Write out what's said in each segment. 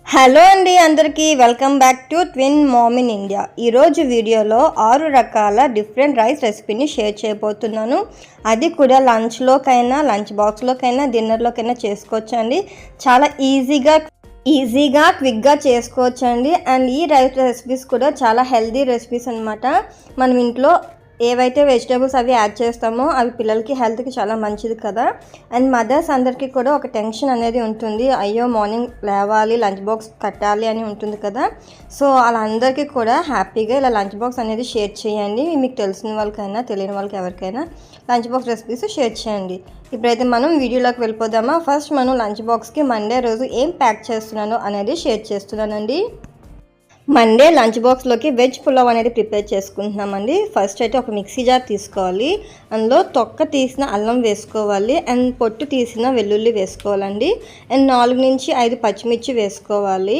Hello అండి, అందరికీ welcome back to twin ma'am in India. ఈరోజు వీడియోలో 6 రకాల డిఫరెంట్ రైస్ రెసిపీని షేర్ చేయబోతున్నాను. అది కూడా లంచ్లోకైనా, లంచ్ బాక్స్లోకైనా, డిన్నర్లోకైనా చేసుకోవచ్చండి. చాలా ఈజీగా క్విక్గా చేసుకోవచ్చండి. అండ్ ఈ రైస్ రెసిపీస్ కూడా చాలా హెల్దీ రెసిపీస్ అనమాట. మనం ఇంట్లో ఏవైతే వెజిటేబుల్స్ అవి యాడ్ చేస్తామో అవి పిల్లలకి హెల్త్కి చాలా మంచిది కదా. అండ్ మదర్స్ అందరికీ కూడా ఒక టెన్షన్ అనేది ఉంటుంది, అయ్యో మార్నింగ్ లేవాలి, లంచ్ బాక్స్ కట్టాలి అని ఉంటుంది కదా. సో వాళ్ళందరికీ కూడా హ్యాపీగా ఇలా లంచ్ బాక్స్ అనేది షేర్ చేయండి. మీకు తెలిసిన వాళ్ళకైనా తెలియని వాళ్ళకి ఎవరికైనా లంచ్ బాక్స్ రెసిపీస్ షేర్ చేయండి. ఇప్పుడైతే మనం వీడియోలోకి వెళ్ళిపోదామా. ఫస్ట్ మనం లంచ్ బాక్స్కి మండే రోజు ఏం ప్యాక్ చేస్తున్నానో అనేది షేర్ చేస్తున్నానండి. మండే లంచ్ బాక్స్లోకి వెజ్ పులావ్ అనేది ప్రిపేర్ చేసుకుంటున్నామండి. ఫస్ట్ అయితే ఒక మిక్సీ జార్ తీసుకోవాలి. అందులో తొక్క తీసిన అల్లం వేసుకోవాలి. అండ్ పొట్టు తీసిన వెల్లుల్లి వేసుకోవాలండి. అండ్ 4 నుంచి 5 పచ్చిమిర్చి వేసుకోవాలి.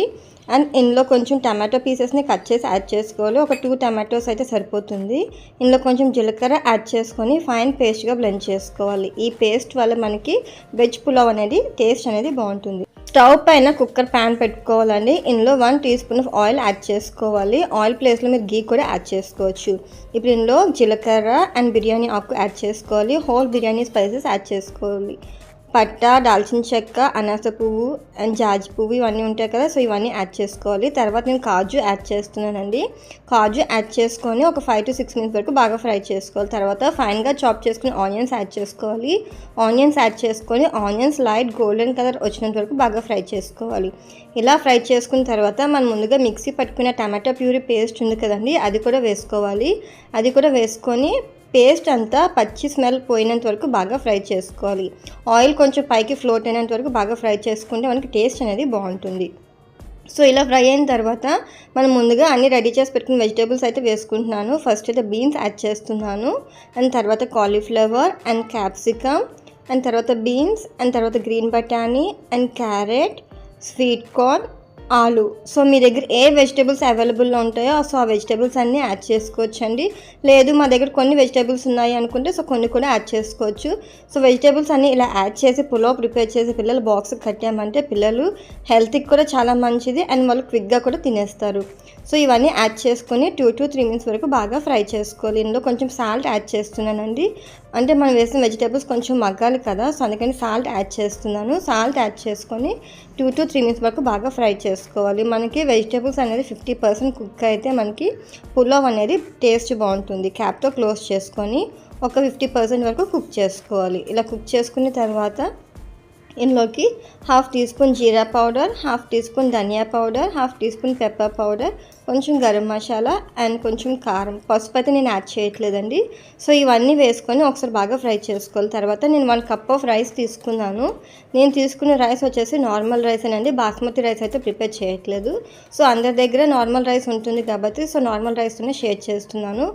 అండ్ ఇందులో కొంచెం టమాటో పీసెస్ని కట్ చేసి యాడ్ చేసుకోవాలి. ఒక 2 టమాటోస్ అయితే సరిపోతుంది. ఇందులో కొంచెం జీలకర్ర యాడ్ చేసుకొని ఫైన్ పేస్ట్గా బ్లెండ్ చేసుకోవాలి. ఈ పేస్ట్ వల్ల మనకి వెజ్ పులావ్ అనేది టేస్ట్ అనేది బాగుంటుంది. స్టవ్ పైన కుక్కర్ ప్యాన్ పెట్టుకోవాలండి. ఇందులో 1 teaspoon of oil add చేసుకోవాలి. ఆయిల్ ప్లేస్లో మీరు గీ కూడా యాడ్ చేసుకోవచ్చు. ఇప్పుడు ఇందులో జీలకర్ర అండ్ బిర్యానీ ఆకు యాడ్ చేసుకోవాలి. హోల్ బిర్యానీ స్పైసెస్ యాడ్ చేసుకోవాలి. పట్ట, దాల్చిన చెక్క, అనాస పువ్వు అండ్ జాజి పువ్వు ఇవన్నీ ఉంటాయి కదా. సో ఇవన్నీ యాడ్ చేసుకోవాలి. తర్వాత నేను కాజు యాడ్ చేస్తున్నానండి. కాజు యాడ్ చేసుకొని ఒక 5 to 6 మినిట్స్ వరకు బాగా ఫ్రై చేసుకోవాలి. తర్వాత ఫైన్గా చాప్ చేసుకుని ఆనియన్స్ యాడ్ చేసుకోవాలి. ఆనియన్స్ యాడ్ చేసుకొని ఆనియన్స్ లైట్ గోల్డెన్ కలర్ వచ్చినంత వరకు బాగా ఫ్రై చేసుకోవాలి. ఇలా ఫ్రై చేసుకున్న తర్వాత మనం ముందుగా మిక్సీ పట్టుకున్న టమాటో ప్యూరీ పేస్ట్ ఉంది కదండి, అది కూడా వేసుకోవాలి. అది కూడా వేసుకొని పేస్ట్ అంతా పచ్చి స్మెల్ పోయినంత వరకు బాగా ఫ్రై చేసుకోవాలి. ఆయిల్ కొంచెం పైకి ఫ్లోట్ అయినంత వరకు బాగా ఫ్రై చేసుకుంటే మనకి టేస్ట్ అనేది బాగుంటుంది. సో ఇలా ఫ్రై అయిన తర్వాత మనం ముందుగా అన్ని రెడీ చేసి పెట్టుకున్న వెజిటేబుల్స్ అయితే వేసుకుంటున్నాను. ఫస్ట్ అయితే బీన్స్ యాడ్ చేస్తున్నాను. అండ్ తర్వాత కాలీఫ్లవర్ అండ్ క్యాప్సికమ్ అండ్ తర్వాత బీన్స్ అండ్ తర్వాత గ్రీన్ బటానీ అండ్ క్యారెట్, స్వీట్ కార్న్, ఆలు. సో మీ దగ్గర ఏ వెజిటేబుల్స్ అవైలబుల్లో ఉంటాయో సో ఆ వెజిటేబుల్స్ అన్నీ యాడ్ చేసుకోవచ్చండి. లేదు మా దగ్గర కొన్ని వెజిటేబుల్స్ ఉన్నాయి అనుకుంటే సో కొన్ని కూడా యాడ్ చేసుకోవచ్చు. సో వెజిటేబుల్స్ అన్నీ ఇలా యాడ్ చేసి పులావ్ ప్రిపేర్ చేసి పిల్లలు బాక్స్ కట్టామంటే పిల్లలు హెల్త్కి కూడా చాలా మంచిది అండ్ వాళ్ళు క్విక్గా కూడా తినేస్తారు. సో ఇవన్నీ యాడ్ చేసుకొని 2 to 3 మినిట్స్ వరకు బాగా ఫ్రై చేసుకోవాలి. ఇందులో కొంచెం సాల్ట్ యాడ్ చేస్తున్నానండి. అంటే మనం వేసిన వెజిటేబుల్స్ కొంచెం మగ్గాలి కదా, సో అందుకని సాల్ట్ యాడ్ చేస్తున్నాను. సాల్ట్ యాడ్ చేసుకొని 2 to 3 మినిట్స్ వరకు బాగా ఫ్రై చేసుకోవాలి. మనకి వెజిటేబుల్స్ అనేది 50% కుక్ అయితే మనకి పులావ్ అనేది టేస్ట్ బాగుంటుంది. క్యాప్తో క్లోజ్ చేసుకొని ఒక 50% వరకు కుక్ చేసుకోవాలి. ఇలా కుక్ చేసుకున్న తర్వాత ఇందులోకి 1/2 టీ స్పూన్ జీరా పౌడర్, 1/2 టీ స్పూన్ ధనియా powder, 1/2 teaspoon pepper powder, కొంచెం గరం మసాలా అండ్ కొంచెం కారం, పసుపు అయితే నేను యాడ్ చేయట్లేదండి. సో ఇవన్నీ వేసుకొని ఒకసారి బాగా ఫ్రై చేసుకోవాలి. తర్వాత నేను 1 కప్ ఆఫ్ రైస్ తీసుకున్నాను. నేను తీసుకున్న రైస్ వచ్చేసి నార్మల్ రైస్ అండి, బాస్మతి రైస్ అయితే ప్రిపేర్ చేయట్లేదు. సో అందరి దగ్గర నార్మల్ రైస్ ఉంటుంది కాబట్టి సో నార్మల్ రైస్తోనే షేర్ చేస్తున్నాను.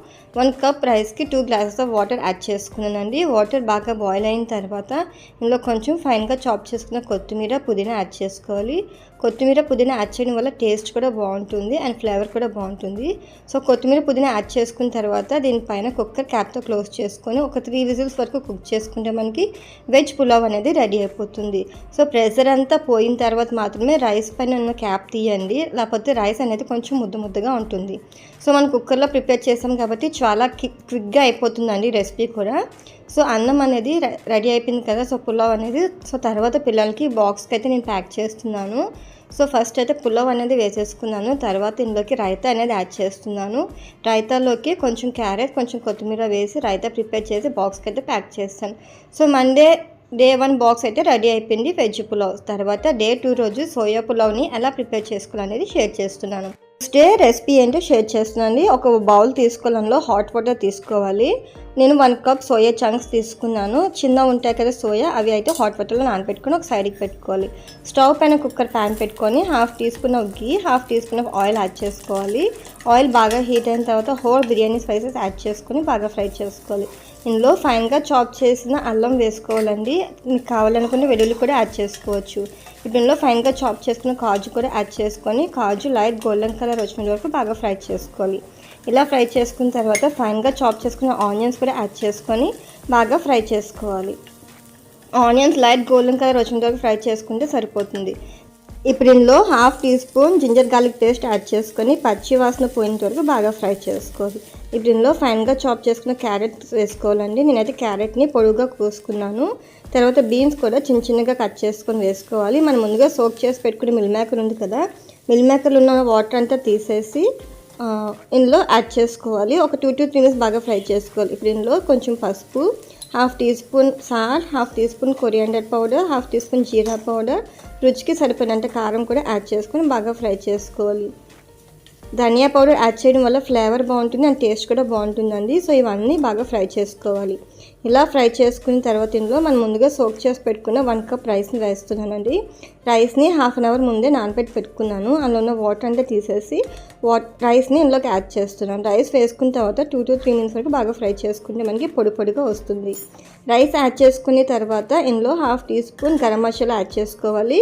1 కప్ రైస్కి 2 గ్లాసెస్ ఆఫ్ వాటర్ యాడ్ చేసుకున్నానండి. వాటర్ బాగా బాయిల్ అయిన తర్వాత ఇందులో కొంచెం ఫైన్గా చాప్ చేసుకున్న కొత్తిమీర, పుదీనా యాడ్ చేసుకోవాలి. కొత్తిమీర, పుదీనా యాడ్ చేయడం వల్ల టేస్ట్ కూడా బాగుంటుంది అండ్ ఫ్లేవర్ కూడా బాగుంటుంది. సో కొత్తిమీర, పుదీనా యాడ్ చేసుకున్న తర్వాత దీనిపైన కుక్కర్ క్యాప్తో క్లోజ్ చేసుకొని ఒక 3 విజిల్స్ వరకు కుక్ చేసుకుంటే మనకి వెజ్ పులావ్ అనేది రెడీ అయిపోతుంది. సో ప్రెషర్ అంతా పోయిన తర్వాత మాత్రమే రైస్ పైన ఉన్న క్యాప్ తీయండి, లేకపోతే రైస్ అనేది కొంచెం ముద్దగా ఉంటుంది. సో మనం కుక్కర్లో ప్రిపేర్ చేసాం కాబట్టి చాలా క్విక్గా అయిపోతుందండి రెసిపీ కూడా. సో అన్నం అనేది రెడీ అయిపోయింది కదా, సో పులావ్ అనేది. సో తర్వాత పిల్లలకి బాక్స్కి అయితే నేను ప్యాక్ చేస్తున్నాను. సో ఫస్ట్ అయితే పులావ్ అనేది వేసేసుకున్నాను. తర్వాత ఇందులోకి రైతా అనేది యాడ్ చేస్తున్నాను. రైతాలోకి కొంచెం క్యారెట్, కొంచెం కొత్తిమీర వేసి రైతా ప్రిపేర్ చేసి బాక్స్కి అయితే ప్యాక్ చేస్తాను. సో డే 1 బాక్స్ అయితే రెడీ అయిపోయింది వెజ్ పులావ్. తర్వాత డే 2 రోజు సోయా పులావ్ని ఎలా ప్రిపేర్ చేసుకోవాలనేది షేర్ చేస్తున్నాను. నెక్స్ట్ డే రెసిపీ ఏంటో షేర్ చేస్తున్నాను. ఒక బౌల్ తీసుకోవాలి, అందులో హాట్ వాటర్ తీసుకోవాలి. నేను 1 కప్ సోయా చంక్స్ తీసుకున్నాను. చిన్న ఉంటాయి కదా సోయా, అవి అయితే హాట్ వాటర్లో నానబెట్టుకొని ఒక సైడ్కి పెట్టుకోవాలి. స్టవ్ పైన కుక్కర్ ప్యాన్ పెట్టుకొని 1/2 teaspoon of ghee, 1/2 teaspoon of oil add చేసుకోవాలి. ఆయిల్ బాగా హీట్ అయిన తర్వాత హోల్ బిర్యానీ స్పైసెస్ యాడ్ చేసుకొని బాగా ఫ్రై చేసుకోవాలి. ఇందులో ఫైన్గా చాప్ చేసిన అల్లం వేసుకోవాలండి. మీకు కావాలనుకుంటే వెల్లుల్లి కూడా యాడ్ చేసుకోవచ్చు. ఇప్పుడు ఇందులో ఫైన్గా చాప్ చేసుకున్న కాజు కూడా యాడ్ చేసుకొని కాజు లైట్ గోల్డెన్ కలర్ వచ్చిన వరకు బాగా ఫ్రై చేసుకోవాలి. ఇలా ఫ్రై చేసుకున్న తర్వాత ఫైన్గా చాప్ చేసుకున్న ఆనియన్స్ కూడా యాడ్ చేసుకొని బాగా ఫ్రై చేసుకోవాలి. ఆనియన్స్ లైట్ గోల్డెన్ కలర్ వచ్చిన వరకు ఫ్రై చేసుకుంటే సరిపోతుంది. ఇప్పుడు ఇందులో half teaspoon ginger garlic paste add చేసుకొని పచ్చి వాసన పోయినంత వరకు బాగా ఫ్రై చేసుకోవాలి. ఇప్పుడు ఇందులో ఫైన్గా చాప్ చేసుకున్న క్యారెట్ వేసుకోవాలండి. నేనైతే క్యారెట్ని పొడుగుగా కోసుకున్నాను. తర్వాత బీన్స్ కూడా చిన్న చిన్నగా కట్ చేసుకొని వేసుకోవాలి. మనం ముందుగా సోక్ చేసి పెట్టుకునే మిల్ మేకర్ ఉంది కదా, మిల్ మేకర్లో ఉన్న వాటర్ అంతా తీసేసి ఇందులో యాడ్ చేసుకోవాలి. ఒక 2 to 3 minutes బాగా ఫ్రై చేసుకోవాలి. ఇప్పుడు ఇందులో కొంచెం పసుపు, half teaspoon salt, half teaspoon coriander powder, half teaspoon జీరా పౌడర్, రుచికి సరిపడినంత కారం కూడా యాడ్ చేసుకొని బాగా ఫ్రై చేసుకోవాలి. ధనియా పౌడర్ యాడ్ చేయడం వల్ల ఫ్లేవర్ బాగుంటుంది అండ్ టేస్ట్ కూడా బాగుంటుందండి. సో ఇవన్నీ బాగా ఫ్రై చేసుకోవాలి. ఇలా ఫ్రై చేసుకున్న తర్వాత ఇందులో మనం ముందుగా సోక్ చేసి పెట్టుకున్న 1 cup రైస్ని వేస్తున్నానండి. రైస్ని హాఫ్ అన్ అవర్ ముందే నానబెట్టి పెట్టుకున్నాను. అందులో ఉన్న వాటర్ అంతా తీసేసి రైస్ని ఇందులోకి యాడ్ చేస్తున్నాను. రైస్ వేసుకున్న తర్వాత 2 to 3 minutes వరకు బాగా ఫ్రై చేసుకుంటే మనకి పొడి పొడిగా వస్తుంది. రైస్ యాడ్ చేసుకున్న తర్వాత ఇందులో half teaspoon garam masala add చేసుకోవాలి.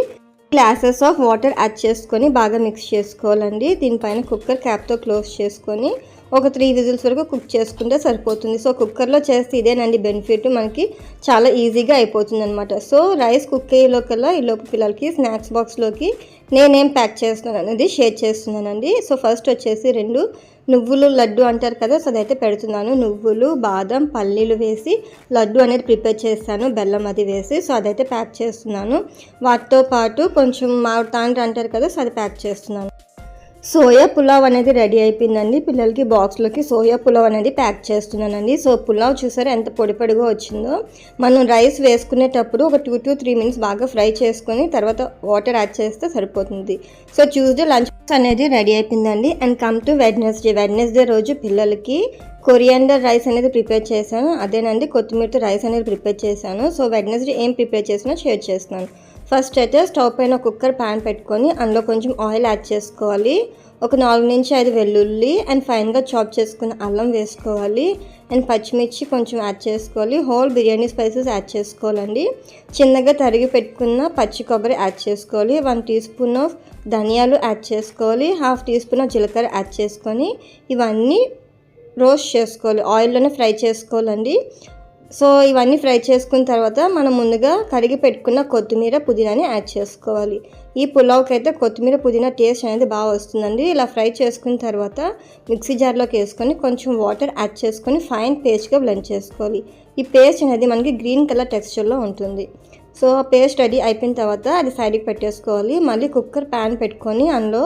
గ్లాసెస్ ఆఫ్ వాటర్ యాడ్ చేసుకొని బాగా మిక్స్ చేసుకోవాలండి. దీనిపైన కుక్కర్ క్యాప్తో క్లోజ్ చేసుకొని ఒక 3 విజిల్స్ వరకు కుక్ చేసుకుంటే సరిపోతుంది. సో కుక్కర్లో చేస్తే ఇదేనండి బెనిఫిట్, మనకి చాలా ఈజీగా అయిపోతుంది అనమాట. సో రైస్ కుక్ అయ్యేలోకల్లా ఈలోపు పిల్లలకి స్నాక్స్ బాక్స్లోకి నేనేం ప్యాక్ చేస్తున్నాను అనేది షేర్ చేస్తున్నానండి. సో ఫస్ట్ వచ్చేసి 2 నువ్వులు లడ్డు అంటారు కదా, సో అదైతే పెడుతున్నాను. నువ్వులు, బాదం, పల్లీలు వేసి లడ్డు అనేది ప్రిపేర్ చేస్తాను, బెల్లం అది వేసి. సో అదైతే ప్యాక్ చేస్తున్నాను. వాటితో పాటు కొంచెం మామిడి తాండ్ర అంటారు కదా, సో అది ప్యాక్ చేస్తున్నాను. సోయా పులావ్ అనేది రెడీ అయిపోయిందండి. పిల్లలకి బాక్స్లోకి సోయా పులావ్ అనేది ప్యాక్ చేస్తున్నానండి. సో పులావ్ చూసారా ఎంత పొడి పొడిగా వచ్చిందో. మనం రైస్ వేసుకునేటప్పుడు ఒక 2 to 3 minutes బాగా ఫ్రై చేసుకొని తర్వాత వాటర్ యాడ్ చేస్తే సరిపోతుంది. సో ట్యూస్డే లంచ్ అనేది రెడీ అయిపోయిందండి. అండ్ కమ్ టు వెడ్నెస్డే రోజు పిల్లలకి కొరియాండర్ రైస్ అనేది ప్రిపేర్ చేశాను. అదేనండి కొత్తిమీరతో రైస్ అనేది ప్రిపేర్ చేశాను. సో వెడ్నెస్డే ఏం ప్రిపేర్ చేసినా షేర్ చేస్తున్నాను. ఫస్ట్ అయితే స్టవ్ పైన కుక్కర్ ప్యాన్ పెట్టుకొని అందులో కొంచెం ఆయిల్ యాడ్ చేసుకోవాలి. ఒక 4 నుంచి 5 వెల్లుల్లి అండ్ ఫైన్గా చాప్ చేసుకున్న అల్లం వేసుకోవాలి. అండ్ పచ్చిమిర్చి కొంచెం యాడ్ చేసుకోవాలి. హోల్ బిర్యానీ స్పైసెస్ యాడ్ చేసుకోవాలండి. చిన్నగా తరిగి పెట్టుకున్న పచ్చి కొబ్బరి యాడ్ చేసుకోవాలి. 1 టీ స్పూన్ ఆఫ్ ధనియాలు యాడ్ చేసుకోవాలి. హాఫ్ టీ స్పూన్ ఆఫ్ జీలకర్ర యాడ్ చేసుకొని ఇవన్నీ రోస్ట్ చేసుకోవాలి, ఆయిల్లోనే ఫ్రై చేసుకోవాలండి. సో ఇవన్నీ ఫ్రై చేసుకున్న తర్వాత మనం ముందుగా కడిగి పెట్టుకున్న కొత్తిమీర, పుదీనాని యాడ్ చేసుకోవాలి. ఈ పులావ్కి అయితే కొత్తిమీర, పుదీనా టేస్ట్ అనేది బాగా వస్తుందండి. ఇలా ఫ్రై చేసుకున్న తర్వాత మిక్సీ జార్లోకి వేసుకొని కొంచెం వాటర్ యాడ్ చేసుకొని ఫైన్ పేస్ట్గా బ్లెండ్ చేసుకోవాలి. ఈ పేస్ట్ అనేది మనకి గ్రీన్ కలర్ టెక్స్చర్లో ఉంటుంది. సో ఆ పేస్ట్ రెడీ అయిపోయిన తర్వాత అది సైడ్కి పెట్టేసుకోవాలి. మళ్ళీ కుక్కర్ ప్యాన్ పెట్టుకొని అందులో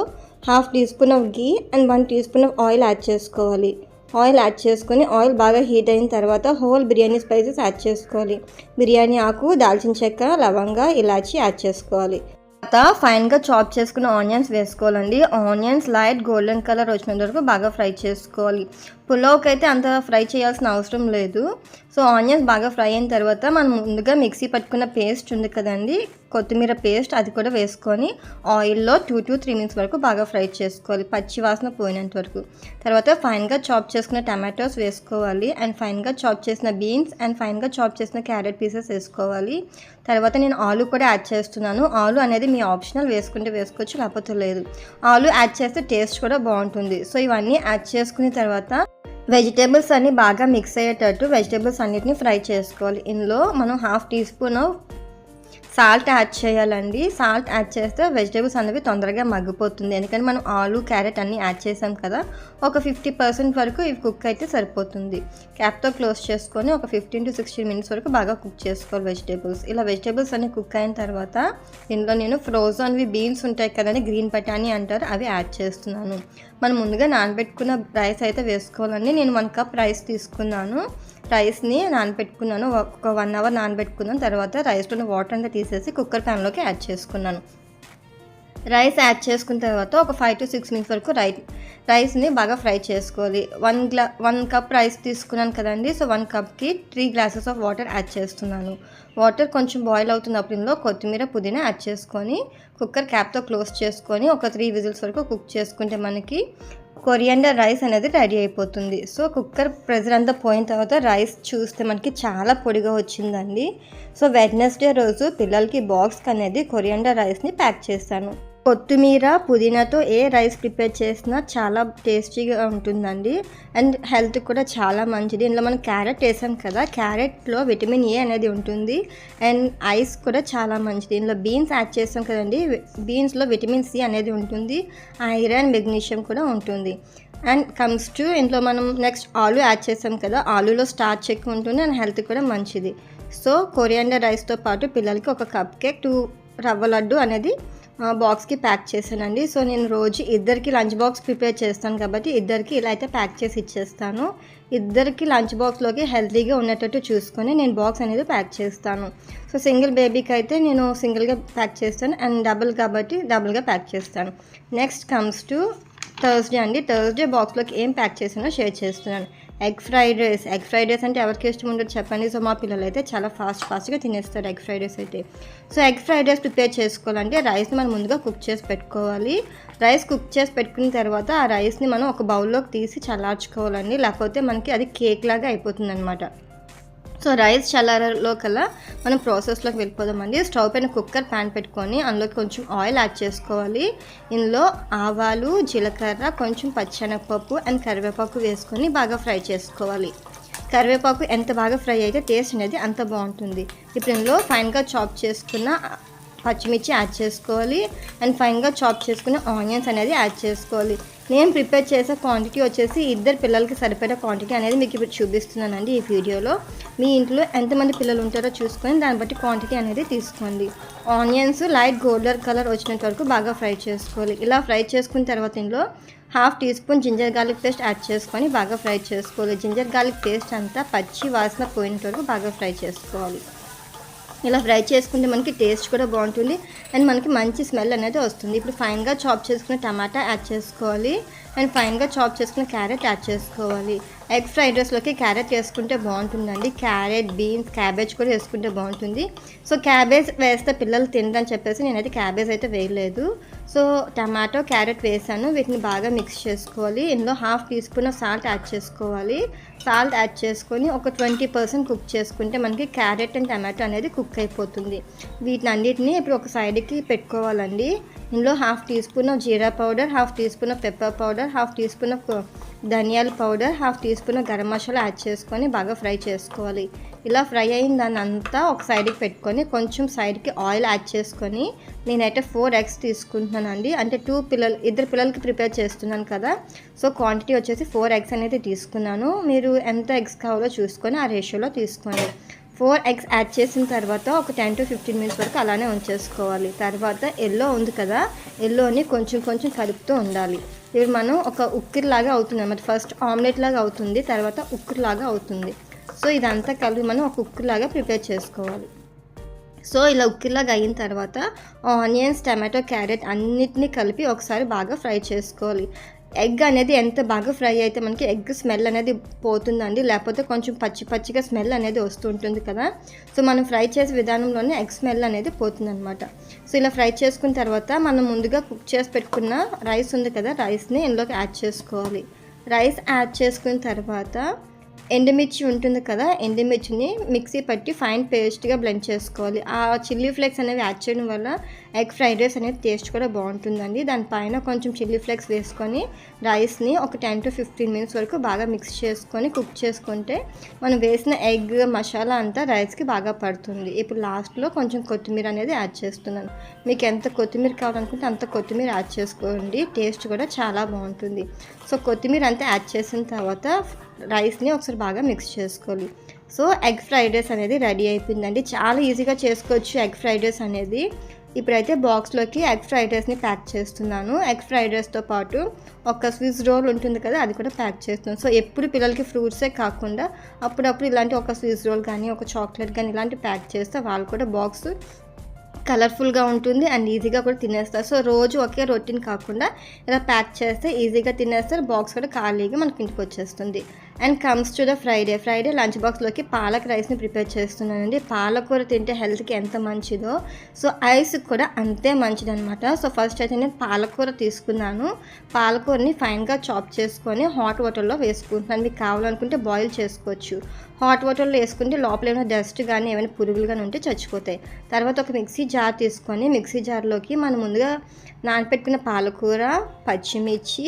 half teaspoon of ghee and 1 teaspoon of oil add చేసుకోవాలి. ఆయిల్ యాడ్ చేసుకొని ఆయిల్ బాగా హీట్ అయిన తర్వాత హోల్ బిర్యానీ స్పైసెస్ యాడ్ చేసుకోవాలి. బిర్యానీ ఆకు, దాల్చిన చెక్క, లవంగా, ఇలాచి యాడ్ చేసుకోవాలి. తర్వాత ఫైన్గా చాప్ చేసుకున్న ఆనియన్స్ వేసుకోవాలండి. ఆనియన్స్ లైట్ గోల్డెన్ కలర్ వచ్చినంత వరకు బాగా ఫ్రై చేసుకోవాలి. పులావ్కి అయితే అంత ఫ్రై చేయాల్సిన అవసరం లేదు. సో ఆనియన్స్ బాగా ఫ్రై అయిన తర్వాత మనం ముందుగా మిక్సీ పట్టుకున్న పేస్ట్ ఉంది కదండి, కొత్తిమీర పేస్ట్, అది కూడా వేసుకొని ఆయిల్లో 2 to 3 minutes వరకు బాగా ఫ్రై చేసుకోవాలి, పచ్చి వాసన పోయినంత వరకు. తర్వాత ఫైన్గా చాప్ చేసుకున్న టమాటోస్ వేసుకోవాలి. అండ్ ఫైన్గా చాప్ చేసిన బీన్స్ అండ్ ఫైన్గా చాప్ చేసిన క్యారెట్ పీసెస్ వేసుకోవాలి. తర్వాత నేను ఆలు కూడా యాడ్ చేస్తున్నాను. ఆలు అనేది మీ ఆప్షనల్, వేసుకుంటే వేసుకోవచ్చు, లేకపోతే లేదు. ఆలు యాడ్ చేస్తే టేస్ట్ కూడా బాగుంటుంది. సో ఇవన్నీ యాడ్ చేసుకున్న తర్వాత వెజిటేబుల్స్ అన్నీ బాగా మిక్స్ అయ్యేటట్టు వెజిటేబుల్స్ అన్నిటిని ఫ్రై చేసుకోవాలి. ఇందులో మనం half teaspoon salt add చేయాలండి. సాల్ట్ యాడ్ చేస్తే వెజిటేబుల్స్ అనేవి తొందరగా మగ్గిపోతుంది. ఎందుకంటే మనం ఆలు, క్యారెట్ అన్నీ యాడ్ చేసాం కదా. ఒక 50% వరకు ఇవి కుక్ అయితే సరిపోతుంది. క్యాప్తో క్లోజ్ చేసుకొని ఒక 15 to 16 minutes వరకు బాగా కుక్ చేసుకోవాలి వెజిటేబుల్స్. ఇలా వెజిటేబుల్స్ అన్నీ కుక్ అయిన తర్వాత ఇందులో నేను ఫ్రోజన్వి బీన్స్ ఉంటాయి కదండి, గ్రీన్ బటానీ అంటారు, అవి యాడ్ చేస్తున్నాను. మనం ముందుగా నానబెట్టుకున్న రైస్ అయితే వేసుకోవాలండి. నేను 1 cup రైస్ తీసుకున్నాను. రైస్ని నానబెట్టుకున్నాను, ఒక 1 hour నానబెట్టుకున్నాను. తర్వాత రైస్లో వాటర్ అంతా తీసేసి కుక్కర్ ప్యాన్లోకి యాడ్ చేసుకున్నాను. రైస్ యాడ్ చేసుకున్న తర్వాత ఒక 5 to 6 minutes వరకు రైస్ని బాగా ఫ్రై చేసుకోవాలి. 1 cup రైస్ తీసుకున్నాను కదండి. So 1 cupకి 3 glasses of water add చేస్తున్నాను. వాటర్ కొంచెం బాయిల్ అవుతున్నప్పుడు ఇందులో కొత్తిమీర, పుదీనా యాడ్ చేసుకొని కుక్కర్ క్యాప్తో క్లోజ్ చేసుకొని ఒక 3 విజిల్స్ వరకు కుక్ చేసుకుంటే మనకి కొరియాండర్ రైస్ అనేది రెడీ అయిపోతుంది. సో కుక్కర్ ప్రెజర్ అంతా పోయిన తర్వాత రైస్ చూస్తే మనకి చాలా పొడిగా వచ్చిందండి. సో వెడ్నెస్డే రోజు పిల్లలకి బాక్స్కి అనేది కొరియాండర్ రైస్ని ప్యాక్ చేశాను. కొత్తిమీర పుదీనాతో ఏ రైస్ ప్రిపేర్ చేసినా చాలా టేస్టీగా ఉంటుందండి. అండ్ హెల్త్ కూడా చాలా మంచిది. ఇందులో మనం క్యారెట్ వేసాం కదా, క్యారెట్లో విటమిన్ ఏ అనేది ఉంటుంది. అండ్ ఐస్ కూడా చాలా మంచిది. ఇందులో బీన్స్ యాడ్ చేస్తాం కదండి, బీన్స్లో విటమిన్ సి అనేది ఉంటుంది. ఐరన్, మెగ్నీషియం కూడా ఉంటుంది. అండ్ కమ్స్ టు ఇంట్లో మనం నెక్స్ట్ ఆలు యాడ్ చేసాం కదా, ఆలులో స్టార్చ్ ఎక్కువ ఉంటుంది అండ్ హెల్త్ కూడా మంచిది. సో కొరియాండర్ రైస్తో పాటు పిల్లలకి ఒక కప్ కేక్, 2 రవ్వ లడ్డు అనేది బాక్స్కి ప్యాక్ చేశానండి. సో నేను రోజు ఇద్దరికి లంచ్ బాక్స్ ప్రిపేర్ చేస్తాను కాబట్టి ఇద్దరికి ఇలా అయితే ప్యాక్ చేసి ఇచ్చేస్తాను. ఇద్దరికి లంచ్ బాక్స్లోకి హెల్తీగా ఉండేటట్టు చూసుకొని నేను బాక్స్ అనేది ప్యాక్ చేస్తాను. సో సింగిల్ బేబీకి అయితే నేను సింగిల్గా ప్యాక్ చేస్తాను అండ్ డబుల్ కాబట్టి డబుల్గా ప్యాక్ చేస్తాను. నెక్స్ట్ కమ్స్ టు థర్స్డే అండి. థర్స్డే బాక్స్లోకి ఏం ప్యాక్ చేసానో షేర్ చేస్తున్నాను. ఎగ్ ఫ్రైడ్ రైస్ అంటే ఎవరికి ఇష్టం ఉండదు చెప్పండి. సో మా పిల్లలు అయితే చాలా ఫాస్ట్గా తినేస్తారు ఎగ్ ఫ్రైడ్ రైస్ అయితే. So egg fried rice prepare చేసుకోవాలంటే రైస్ని మనం ముందుగా కుక్ చేసి పెట్టుకోవాలి. రైస్ కుక్ చేసి పెట్టుకున్న తర్వాత ఆ రైస్ని మనం ఒక బౌల్లోకి తీసి చల్లార్చుకోవాలండి, లేకపోతే మనకి అది కేక్ లాగా అయిపోతుంది అనమాట. సో రైస్ చల్లారలో కల్లా మనం ప్రాసెస్లోకి వెళ్ళిపోదామండి. స్టవ్ పైన కుక్కర్ ప్యాన్ పెట్టుకొని అందులోకి కొంచెం ఆయిల్ యాడ్ చేసుకోవాలి. ఇందులో ఆవాలు, జీలకర్ర, కొంచెం పచ్చెనగపప్పు అండ్ కరివేపాకు వేసుకొని బాగా ఫ్రై చేసుకోవాలి. కరివేపాకు ఎంత బాగా ఫ్రై అయితే టేస్ట్ అనేది అంత బాగుంటుంది. ఇప్పుడు ఇందులో ఫైన్గా చాప్ చేసుకున్న పచ్చిమిర్చి యాడ్ చేసుకోవాలి అండ్ ఫైన్గా చాప్ చేసుకున్న ఆనియన్స్ అనేది యాడ్ చేసుకోవాలి. నేను ప్రిపేర్ చేసే క్వాంటిటీ వచ్చేసి ఇద్దరు పిల్లలకి సరిపడే క్వాంటిటీ అనేది మీకు ఇప్పుడు చూపిస్తున్నానండి ఈ వీడియోలో. మీ ఇంట్లో ఎంతమంది పిల్లలు ఉంటారో చూసుకొని దాన్ని బట్టి క్వాంటిటీ అనేది తీసుకోండి. ఆనియన్స్ లైట్ గోల్డెన్ కలర్ వచ్చినంత వరకు బాగా ఫ్రై చేసుకోవాలి. ఇలా ఫ్రై చేసుకున్న తర్వాత ఇందులో 1/2 teaspoon ginger garlic paste add చేసుకొని బాగా ఫ్రై చేసుకోవాలి. జింజర్ గార్లిక్ పేస్ట్ అంతా పచ్చి వాసన పోయినంత వరకు బాగా ఫ్రై చేసుకోవాలి. ఇలా ఫ్రై చేసుకుంటే మనకి టేస్ట్ కూడా బాగుంటుంది అండ్ మనకి మంచి స్మెల్ అనేది వస్తుంది. ఇప్పుడు ఫైన్గా చాప్ చేసుకున్న టమాటా యాడ్ చేసుకోవాలి అండ్ ఫైన్గా చాప్ చేసుకున్న క్యారెట్ యాడ్ చేసుకోవాలి. ఎగ్ ఫ్రైడ్ రైస్లోకి క్యారెట్ వేసుకుంటే బాగుంటుందండి. క్యారెట్, బీన్స్, క్యాబేజ్ కూడా వేసుకుంటే బాగుంటుంది. సో క్యాబేజ్ వేస్తే పిల్లలు తినరని చెప్పేసి నేనైతే క్యాబేజ్ అయితే వేయలేదు. సో టమాటో, క్యారెట్ వేసాను. వీటిని బాగా మిక్స్ చేసుకోవాలి. ఇందులో 1/2 టీ స్పూన్ సాల్ట్ యాడ్ చేసుకోవాలి. సాల్ట్ యాడ్ చేసుకొని ఒక 20% కుక్ చేసుకుంటే మనకి క్యారెట్ అండ్ టమాటో అనేది కుక్ అయిపోతుంది. వీటిని అన్నిటిని ఇప్పుడు ఒక సైడ్కి పెట్టుకోవాలండి. ఇందులో 1/2 టీ స్పూన్ జీరా powder, 1/2 teaspoon pepper powder, 1/2 teaspoon ధనియాల powder, 1/2 teaspoon garam masala add చేసుకొని బాగా ఫ్రై చేసుకోవాలి. ఇలా ఫ్రై అయిన దాన్ని అంతా ఒక సైడ్కి పెట్టుకొని కొంచెం సైడ్కి ఆయిల్ యాడ్ చేసుకొని నేనైతే 4 ఎగ్స్ తీసుకుంటున్నానండి. అంటే ఇద్దరు పిల్లలకి ప్రిపేర్ చేస్తున్నాను కదా, సో క్వాంటిటీ వచ్చేసి 4 ఎగ్స్ అనేది తీసుకున్నాను. మీరు ఎంత ఎగ్స్ కావాలో చూసుకొని ఆ రేషియోలో తీసుకోండి. 4 ఎగ్స్ యాడ్ చేసిన తర్వాత ఒక 10 to 15 మినిట్స్ వరకు అలానే ఉంచేసుకోవాలి. తర్వాత ఎల్లో ఉంది కదా, ఎల్లోని కొంచెం కలుపుతూ ఉండాలి. ఇప్పుడు మనం ఒక ఉక్కిరిలాగా అవుతుంది అన్నమాట. ఫస్ట్ ఆమ్లెట్ లాగా అవుతుంది, తర్వాత ఉక్కిరిలాగా అవుతుంది. సో ఇదంతా కలిపి మనం ఒక ఉక్కిరిలాగా ప్రిపేర్ చేసుకోవాలి. సో ఇలా ఉక్కిరిలాగా అయిన తర్వాత ఆనియన్స్, టమాటో, క్యారెట్ అన్నిటినీ కలిపి ఒకసారి బాగా ఫ్రై చేసుకోవాలి. ఎగ్ అనేది ఎంత బాగా ఫ్రై అయితే మనకి ఎగ్ స్మెల్ అనేది పోతుందండి, లేకపోతే కొంచెం పచ్చిగా స్మెల్ అనేది వస్తుంటుంది కదా. సో మనం ఫ్రై చేసే విధానంలోనే ఎగ్ స్మెల్ అనేది పోతుందన్నమాట. సో ఇలా ఫ్రై చేసుకున్న తర్వాత మనం ముందుగా కుక్ చేసి పెట్టుకున్న రైస్ ఉంది కదా, రైస్ని ఇందులోకి యాడ్ చేసుకోవాలి. రైస్ యాడ్ చేసుకున్న తర్వాత ఎండుమిర్చి ఉంటుంది కదా, ఎండుమిర్చిని మిక్సీ పట్టి ఫైన్ పేస్ట్గా బ్లెండ్ చేసుకోవాలి. ఆ చిల్లీ ఫ్లేక్స్ అనేవి యాడ్ చేయడం వల్ల ఎగ్ ఫ్రైడ్ రైస్ అనేది టేస్ట్ కూడా బాగుంటుందండి. దానిపైన కొంచెం చిల్లీ ఫ్లేక్స్ వేసుకొని రైస్ని ఒక 10 to 15 మినిట్స్ వరకు బాగా మిక్స్ చేసుకొని కుక్ చేసుకుంటే మనం వేసిన ఎగ్ మసాలా అంతా రైస్కి బాగా పడుతుంది. ఇప్పుడు లాస్ట్లో కొంచెం కొత్తిమీర అనేది యాడ్ చేస్తున్నాను. మీకు ఎంత కొత్తిమీర కావాలనుకుంటే అంత కొత్తిమీర యాడ్ చేసుకోండి, టేస్ట్ కూడా చాలా బాగుంటుంది. సో కొత్తిమీర అంతా యాడ్ చేసిన తర్వాత రైస్ని ఒకసారి బాగా మిక్స్ చేసుకోవాలి. సో ఎగ్ ఫ్రైడ్ రైస్ అనేది రెడీ అయిపోయిందండి. చాలా ఈజీగా చేసుకోవచ్చు ఎగ్ ఫ్రైడ్ రైస్ అనేది. ఇప్పుడైతే బాక్స్లోకి ఎగ్ ఫ్రైడ్ రైస్ని ప్యాక్ చేస్తున్నాను. ఎగ్ ఫ్రైడ్ రైస్తో పాటు ఒక స్విస్ రోల్ ఉంటుంది కదా, అది కూడా ప్యాక్ చేస్తున్నాను. సో ఎప్పుడు పిల్లలకి ఫ్రూట్సే కాకుండా అప్పుడప్పుడు ఇలాంటి ఒక స్విస్ రోల్ కానీ ఒక చాక్లెట్ కానీ ఇలాంటి ప్యాక్ చేస్తే వాళ్ళు కూడా బాక్స్ కలర్ఫుల్గా ఉంటుంది అండ్ ఈజీగా కూడా తినేస్తారు. సో రోజు ఒకే రొటీన్ కాకుండా ఇలా ప్యాక్ చేస్తే ఈజీగా తినేస్తారు, బాక్స్ కూడా ఖాళీగా మనకి ఇంటికి వచ్చేస్తుంది. And comes to the Friday lunch బాక్స్లోకి పాలక్ రైస్ని ప్రిపేర్ చేస్తున్నానండి. పాలకూర తింటే హెల్త్కి ఎంత మంచిదో సో ఐస్కి కూడా అంతే మంచిదనమాట. సో ఫస్ట్ అయితే నేను పాలకూర తీసుకున్నాను. పాలకూరని ఫైన్గా చాప్ చేసుకొని హాట్ వాటర్లో వేసుకుంటున్నాను. మీకు కావాలనుకుంటే బాయిల్ చేసుకోవచ్చు. హాట్ వాటర్లో వేసుకుంటే లోపల ఏమైనా డస్ట్ కానీ ఏమైనా పురుగులు కానీ ఉంటే చచ్చిపోతాయి. తర్వాత ఒక మిక్సీ జార్ తీసుకొని మిక్సీ జార్లోకి మనం ముందుగా నానపెట్టుకున్న పాలకూర, పచ్చిమిర్చి,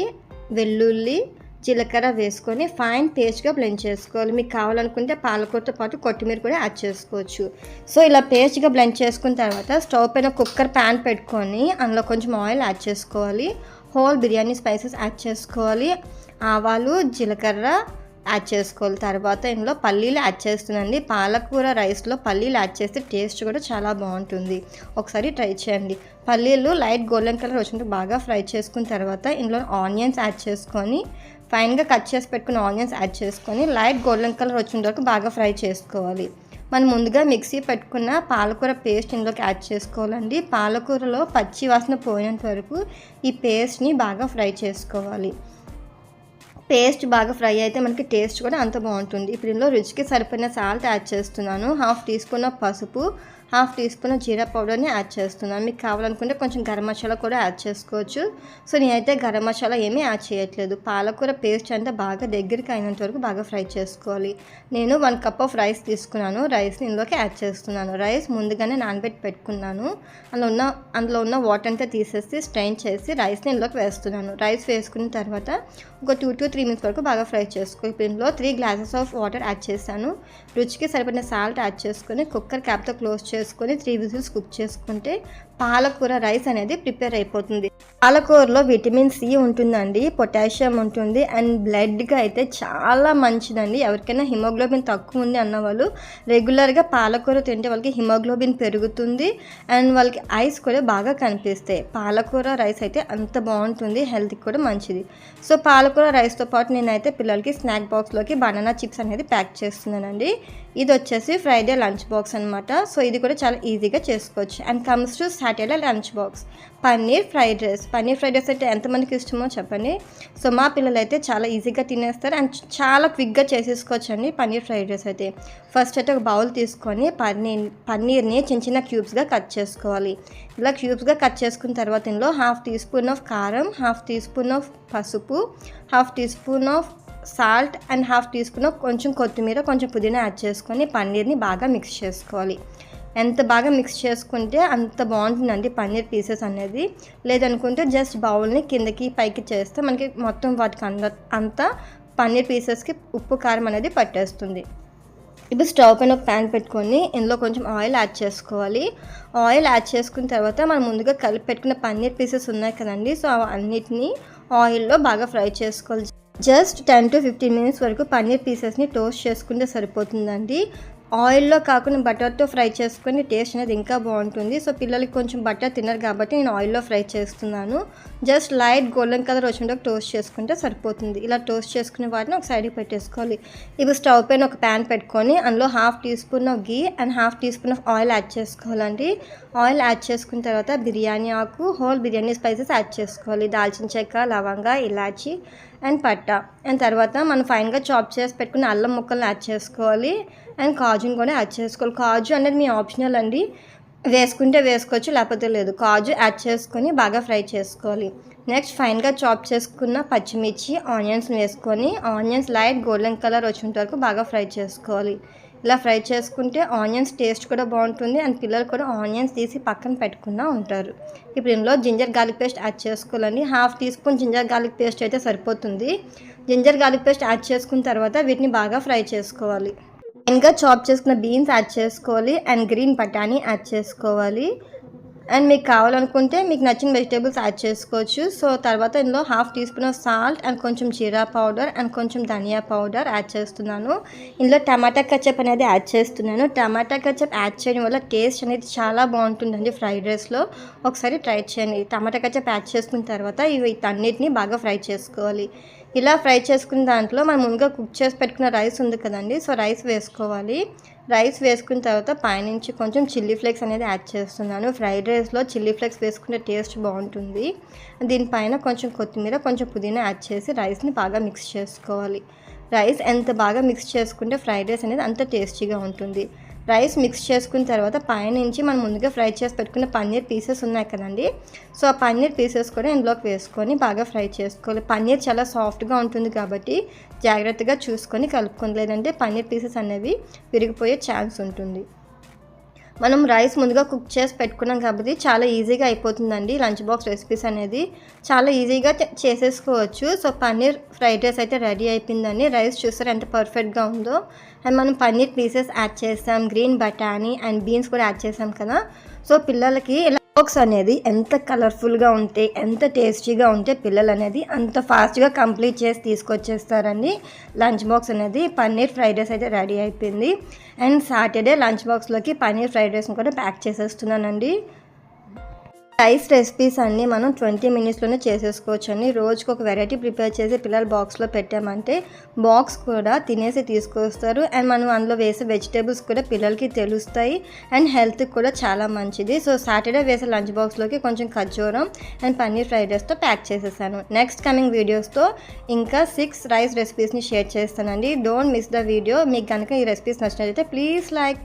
వెల్లుల్లి, జీలకర్ర వేసుకొని ఫైన్ పేస్ట్గా బ్లెండ్ చేసుకోవాలి. మీకు కావాలనుకుంటే పాలకూరతో పాటు కొత్తిమీర కూడా యాడ్ చేసుకోవచ్చు. సో ఇలా పేస్ట్గా బ్లెండ్ చేసుకున్న తర్వాత స్టవ్ పైన కుక్కర్ ప్యాన్ పెట్టుకొని అందులో కొంచెం ఆయిల్ యాడ్ చేసుకోవాలి. హోల్ బిర్యానీ స్పైసెస్ యాడ్ చేసుకోవాలి. ఆవాలు, జీలకర్ర యాడ్ చేసుకోవాలి. తర్వాత ఇందులో పల్లీలు యాడ్ చేస్తున్నాండి. పాలకూర రైస్లో పల్లీలు యాడ్ చేస్తే టేస్ట్ కూడా చాలా బాగుంటుంది. ఒకసారి ట్రై చేయండి. పల్లీలు లైట్ గోల్డెన్ కలర్ వచ్చినట్టు బాగా ఫ్రై చేసుకున్న తర్వాత ఇందులో ఆనియన్స్ యాడ్ చేసుకొని ఫైన్గా కట్ చేసి పెట్టుకున్న ఆనియన్స్ యాడ్ చేసుకొని లైట్ గోల్డెన్ కలర్ వచ్చిన వరకు బాగా ఫ్రై చేసుకోవాలి. మనం ముందుగా మిక్సీ పెట్టుకున్న పాలకూర పేస్ట్ ఇందులోకి యాడ్ చేసుకోవాలండి. పాలకూరలో పచ్చి వాసన పోయేంత వరకు ఈ పేస్ట్ని బాగా ఫ్రై చేసుకోవాలి. పేస్ట్ బాగా ఫ్రై అయితే మనకి టేస్ట్ కూడా అంత బాగుంటుంది. ఇప్పుడు ఇందులో రుచికి సరిపడిన సాల్ట్ యాడ్ చేస్తున్నాను. 1/2 టీ స్పూన్ పసుపు, 1/2 టీ స్పూన్ జీరా పౌడర్ని యాడ్ చేస్తున్నాను. మీకు కావాలనుకుంటే కొంచెం గరం మసాలా కూడా యాడ్ చేసుకోవచ్చు. సో నేనైతే గరం మసాలా ఏమీ యాడ్ చేయట్లేదు. పాలకూర పేస్ట్ అంతా బాగా దగ్గరికి అయినంత వరకు బాగా ఫ్రై చేసుకోవాలి. నేను 1 కప్ ఆఫ్ రైస్ తీసుకున్నాను. రైస్ని ఇందులోకి యాడ్ చేస్తున్నాను. రైస్ ముందుగానే నానబెట్టి పెట్టుకున్నాను. అందులో ఉన్న వాటర్ అంతా తీసేసి స్ట్రెయిన్ చేసి రైస్ని ఇందులోకి వేస్తున్నాను. రైస్ వేసుకున్న తర్వాత ఒక 2 to 3 minutes వరకు బాగా ఫ్రై చేసుకో. ఇప్పుడు ఇందులో 3 glasses ఆఫ్ వాటర్ యాడ్ చేశాను. రుచికి సరిపడిన సాల్ట్ యాడ్ చేసుకొని కుక్కర్ క్యాప్తో క్లోజ్ చేసుకొని 3 whistles కుక్ చేసుకుంటే పాలకూర రైస్ అనేది ప్రిపేర్ అయిపోతుంది. పాలకూరలో విటమిన్ సి ఉంటుందండి, పొటాషియం ఉంటుంది అండ్ బ్లడ్గా అయితే చాలా మంచిదండి. ఎవరికైనా హిమోగ్లోబిన్ తక్కువ ఉంది అన్న వాళ్ళు రెగ్యులర్గా పాలకూర తింటే వాళ్ళకి హిమోగ్లోబిన్ పెరుగుతుంది అండ్ వాళ్ళకి ఐస్ కూడా బాగా కనిపిస్తాయి. పాలకూర రైస్ అయితే అంత బాగుంటుంది, హెల్త్కి కూడా మంచిది. సో పాలకూర రైస్తో పాటు నేనైతే పిల్లలకి స్నాక్ బాక్స్లోకి బనానా చిప్స్ అనేది ప్యాక్ చేస్తున్నానండి. ఇది వచ్చేసి ఫ్రైడే లంచ్ బాక్స్ అనమాట. సో ఇది కూడా చాలా ఈజీగా చేసుకోవచ్చు. And comes to Saturday lunch box paneer fried rice. Paneer fried rice అయితే ఎంతమందికి ఇష్టమో చెప్పండి. సో మా పిల్లలు అయితే చాలా ఈజీగా తినేస్తారు అండ్ చాలా క్విక్గా చేసేసుకోవచ్చు అండి పన్నీర్ ఫ్రైడ్ రైస్ అయితే. ఫస్ట్ అయితే ఒక బౌల్ తీసుకొని పన్నీర్ని చిన్న క్యూబ్స్గా కట్ చేసుకోవాలి. ఇలా క్యూబ్స్గా కట్ చేసుకున్న తర్వాత ఇందులో 1/2 టీ స్పూన్ ఆఫ్ కారం, 1/2 టీ స్పూన్ ఆఫ్ పసుపు, 1/2 teaspoon of salt and 1/2 teaspoon of కొంచెం కొత్తిమీర, కొంచెం పుదీనా యాడ్ చేసుకొని పన్నీర్ని బాగా మిక్స్ చేసుకోవాలి. ఎంత బాగా మిక్స్ చేసుకుంటే అంత బాగుంటుందండి పన్నీర్ పీసెస్ అనేది. లేదనుకుంటే జస్ట్ బౌల్ని కిందకి పైకి చేస్తే మనకి మొత్తం వాటికి అంతా పన్నీర్ పీసెస్కి ఉప్పు కారం అనేది పట్టేస్తుంది. ఇప్పుడు స్టవ్ పైన ఒక ప్యాన్ పెట్టుకొని ఇందులో కొంచెం ఆయిల్ యాడ్ చేసుకోవాలి. ఆయిల్ యాడ్ చేసుకున్న తర్వాత మనం ముందుగా కలిపి పెట్టుకున్న పన్నీర్ పీసెస్ ఉన్నాయి కదండి, సో అన్నిటినీ ఆయిల్లో బాగా ఫ్రై చేసుకోవాలి. జస్ట్ 10 to 15 minutes వరకు పన్నీర్ పీసెస్ని టోస్ట్ చేసుకుంటే సరిపోతుందండి. ఆయిల్లో కాకుండా బటర్తో ఫ్రై చేసుకొని టేస్ట్ అనేది ఇంకా బాగుంటుంది. సో పిల్లలకి కొంచెం బటర్ తినరు కాబట్టి నేను ఆయిల్లో ఫ్రై చేస్తున్నాను. జస్ట్ లైట్ గోల్డెన్ కలర్ వచ్చినట్టు టోస్ట్ చేసుకుంటే సరిపోతుంది. ఇలా టోస్ట్ చేసుకునే వాటిని ఒక సైడ్కి పెట్టేసుకోవాలి. ఇప్పుడు స్టవ్ పైన ఒక ప్యాన్ పెట్టుకొని అందులో 1/2 teaspoon of ghee and 1/2 teaspoon of oil add చేసుకోవాలండి. ఆయిల్ యాడ్ చేసుకున్న తర్వాత బిర్యానీ ఆకు, హోల్ బిర్యానీ స్పైసెస్ యాడ్ చేసుకోవాలి. దాల్చిన చెక్క, లవంగా, ఇలాచి అండ్ పట్ట. అండ్ తర్వాత మనం ఫైన్గా చాప్ చేసి పెట్టుకున్న అల్లం ముక్కలను యాడ్ చేసుకోవాలి అండ్ కాజుని కూడా యాడ్ చేసుకోవాలి. కాజు అనేది మీ ఆప్షనల్ అండి, వేసుకుంటే వేసుకోవచ్చు లేకపోతే లేదు. కాజు యాడ్ చేసుకొని బాగా ఫ్రై చేసుకోవాలి. నెక్స్ట్ ఫైన్గా చాప్ చేసుకున్న పచ్చిమిర్చి, ఆనియన్స్ వేసుకొని ఆనియన్స్ లైట్ గోల్డెన్ కలర్ వచ్చేంత వరకు బాగా ఫ్రై చేసుకోవాలి. ఇలా ఫ్రై చేసుకుంటే ఆనియన్స్ టేస్ట్ కూడా బాగుంటుంది అండ్ పిల్లలు కూడా ఆనియన్స్ తీసి పక్కన పెట్టుకున్నా ఉంటారు. ఇప్పుడు ఇందులో జింజర్ గార్లిక్ పేస్ట్ యాడ్ చేసుకోవాలండి. 1/2 teaspoon ginger garlic paste అయితే సరిపోతుంది. జింజర్ గార్లిక్ పేస్ట్ యాడ్ చేసుకున్న తర్వాత వీటిని బాగా ఫ్రై చేసుకోవాలి. ఇంకా చాప్ చేసుకున్న బీన్స్ యాడ్ చేసుకోవాలి అండ్ గ్రీన్ బఠానీ యాడ్ చేసుకోవాలి. అండ్ మీకు కావాలనుకుంటే మీకు నచ్చిన వెజిటేబుల్స్ యాడ్ చేసుకోవచ్చు. సో తర్వాత ఇందులో 1/2 teaspoon of salt and కొంచెం జీరా పౌడర్ అండ్ కొంచెం ధనియా పౌడర్ యాడ్ చేస్తున్నాను. ఇందులో టమాటా కచప్ అనేది యాడ్ చేస్తున్నాను. టమాటా కచప్ యాడ్ చేయడం వల్ల టేస్ట్ అనేది చాలా బాగుంటుందండి ఫ్రైడ్ రైస్లో. ఒకసారి ట్రై చేయండి. టమాటా కచప్ యాడ్ చేసుకున్న తర్వాత వీటన్నిటిని బాగా ఫ్రై చేసుకోవాలి. ఇలా ఫ్రై చేసుకున్న దాంట్లో మనం ముందుగా కుక్ చేసి పెట్టుకున్న రైస్ ఉంది కదండి, సో రైస్ వేసుకోవాలి. రైస్ వేసుకున్న తర్వాత పైనుంచి కొంచెం చిల్లీ ఫ్లేక్స్ అనేది యాడ్ చేస్తున్నాను. ఫ్రైడ్ రైస్లో చిల్లీ ఫ్లేక్స్ వేసుకుంటే టేస్ట్ బాగుంటుంది. దీనిపైన కొంచెం కొత్తిమీర, కొంచెం పుదీనా యాడ్ చేసి రైస్ని బాగా మిక్స్ చేసుకోవాలి. రైస్ ఎంత బాగా మిక్స్ చేసుకుంటే ఫ్రైడ్ రైస్ అనేది అంత టేస్టీగా ఉంటుంది. రైస్ మిక్స్ చేసుకున్న తర్వాత పైనుంచి మనం ముందుగా ఫ్రై చేసి పెట్టుకున్న పన్నీర్ పీసెస్ ఉన్నాయి కదండి, సో ఆ పన్నీర్ పీసెస్ కూడా ఇందులోకి వేసుకొని బాగా ఫ్రై చేసుకోవాలి. పన్నీర్ చాలా సాఫ్ట్గా ఉంటుంది కాబట్టి జాగ్రత్తగా చూసుకొని కలుపుకోండి, లేదంటే పన్నీర్ పీసెస్ అనేవి విరిగిపోయే ఛాన్స్ ఉంటుంది. మనం రైస్ ముందుగా కుక్ చేసి పెట్టుకున్నాం కాబట్టి చాలా ఈజీగా అయిపోతుందండి. లంచ్ బాక్స్ రెసిపీస్ అనేది చాలా ఈజీగా చేసేసుకోవచ్చు. సో పన్నీర్ ఫ్రైడ్ రైస్ అయితే రెడీ అయిపోయిందండి. రైస్ చూసారు ఎంత పర్ఫెక్ట్గా ఉందో. అండ్ మనం పన్నీర్ పీసెస్ యాడ్ చేస్తాం, గ్రీన్ బఠానీ అండ్ బీన్స్ కూడా యాడ్ చేసాం కదా. సో పిల్లలకి ఇలా బాక్స్ అనేది ఎంత కలర్ఫుల్గా ఉంటే, ఎంత టేస్టీగా ఉంటే పిల్లలు అనేది అంత ఫాస్ట్గా కంప్లీట్ చేసి తీసుకొచ్చేస్తారండి. లంచ్ బాక్స్ అనేది పన్నీర్ ఫ్రైడ్ రైస్ అయితే రెడీ అయిపోయింది. అండ్ సాటర్డే లంచ్ బాక్స్లోకి పన్నీర్ ఫ్రైడ్ రైస్ని కూడా ప్యాక్ చేసేస్తున్నానండి. రైస్ రెసిపీస్ అన్నీ మనం 20 మినిట్స్లోనే చేసేసుకోవచ్చు అండి. రోజుకి ఒక వెరైటీ ప్రిపేర్ చేసి పిల్లల బాక్స్లో పెట్టామంటే బాక్స్ కూడా తినేసి తీసుకొస్తారు. అండ్ మనం అందులో వేసే వెజిటేబుల్స్ కూడా పిల్లలకి తెలుస్తాయి అండ్ హెల్త్కి కూడా చాలా మంచిది. సో సాటర్డే వేసే లంచ్ బాక్స్లోకి కొంచెం ఖర్జూరం అండ్ పన్నీర్ ఫ్రైడ్ రైస్తో ప్యాక్ చేసేసాను. నెక్స్ట్ కమింగ్ వీడియోస్తో ఇంకా 6 రైస్ రెసిపీస్ని షేర్ చేస్తానండి. Don't miss the video. మీకు కనుక ఈ రెసిపీస్ నచ్చినట్లయితే ప్లీజ్ లైక్